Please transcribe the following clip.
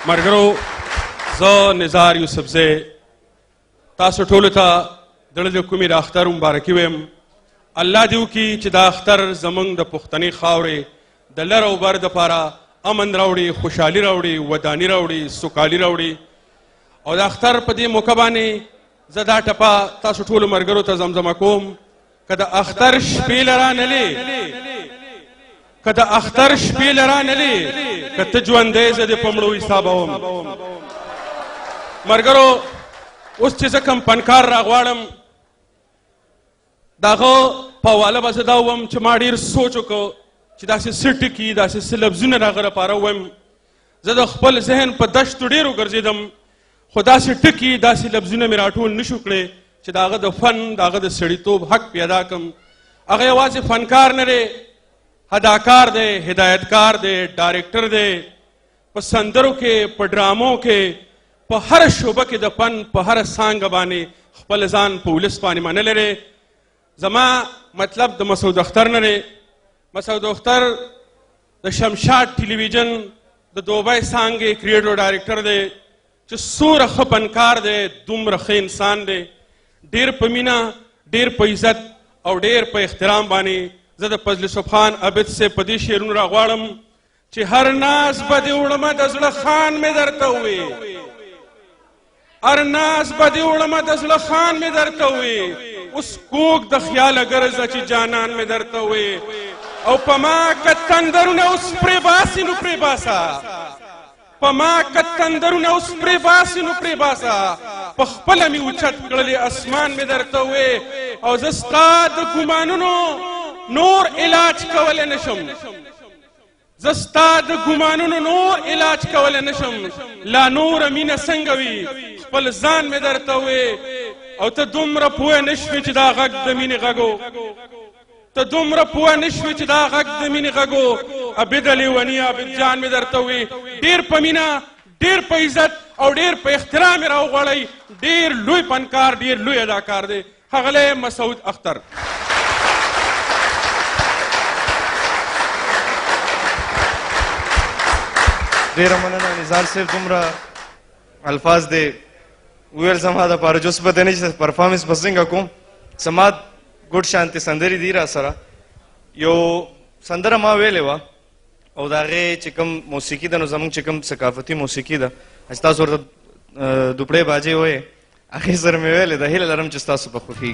ملګرو زه نزار یوسفزی تاسو ټولو ته د زړه د کومې د اختر مبارکي وایم. الله دې وکړي چې دا اختر زموږ د پښتنې خاورې د لر او بر دپاره امن راوړي، خوشحالي راوړي، وداني راوړي، سوکالي راوړي. او د اختر په دې موقع باندې زه دا ټپه تاسو ټولو ملګرو ته زمزمه کوم: که د اختر شپې لرانلې، که د اختر شپې لرانلې، که ته ژوندی زه دې په مړو حسابوم. ملګرو اوس چې زه کوم فنکار راغواړم د هغه په حواله به زه دا ووایم چې ما ډېر سوچ وکړو چې داسې څه ټکي، داسې څه لفظونه د هغه لپاره ووایم. زه د خپل ذهن په دشتو ډېر وګرځېدم، خو داسې ټکي، داسې لفظونه مې راټول نه شو کړی چې د هغه د فن، د هغه د سړیتوب حق پیدا کړم. هغه یوازې فنکار نه دی، اداکار دی، هدایتکار دی، ډایرکټر دی. په سندرو کې، په ډرامو کې، په هر شعبه کې د فن په هر څانګه باندې خپل ځان په ولس باندې منلی دی. زما مطلب د مسعود اختر نه دی. مسعود اختر د شمشاد ټلویزیون د دوبۍ څانګې کریټر ډایرکټر دی چې څومره ښه فنکار دی، دومره ښه انسان دی. ډېر په مینه، ډېر په عزت او ډېر په احترام باندې زه د فضل یوسف خان عابد صاحب په دې شعرونه راغواړم چې هر ناز به دې وړمه د زړه خان مې درته ووې، هر ناز به دې وړمه د زړه خان مې درته ووې، اوس کوږ د خیاله ګرځه چې جانان مې درته ووې. او په ما که تندرونه اوس پرې باسي نو پرې باسه، په ما که تندرونه اوس پرې باسي نو پرې باسه، په خپله مې اوچت کړلې اسمان مې درته ووې. او زه ستا د ګمانونو نور علاج کولی نشم، زه ستا د ګمانونو نور علاج کولی نشم. لا نوره مینه څنګه وي خپل ځان مې درته ووې. او ته دومره پوه نه شوې چې دا غږ د مینې غږو، ته دومره پوه نه شوې چې دا غږ د مینې غږو. عابد لیوني عابد جان مې درته ووې. ډېر په مینه، ډېر په عزت او ډېر په احترام یې راوغواړئ. ډېر لوی فنکار، ډېر لوی اداکار دی ښاغلی مسعود اختر. ډېره مننه نزار صاحب، دومره الفاظ دی وویل زما دپاره چې اوس پته نه چې پرفارمنس به څنګه کوم. زما ګډ شانتې سندرې دي را سره. یو سندره ما ویلې وه او د هغې چې کوم موسیقي ده نو زموږ چې کوم ثقافتي موسیقي ده چې تاسو ورته دوپړې باجې وایې، هغې سره مې ویلې ده. هیله لرم چې ستاسو به خوښېږي.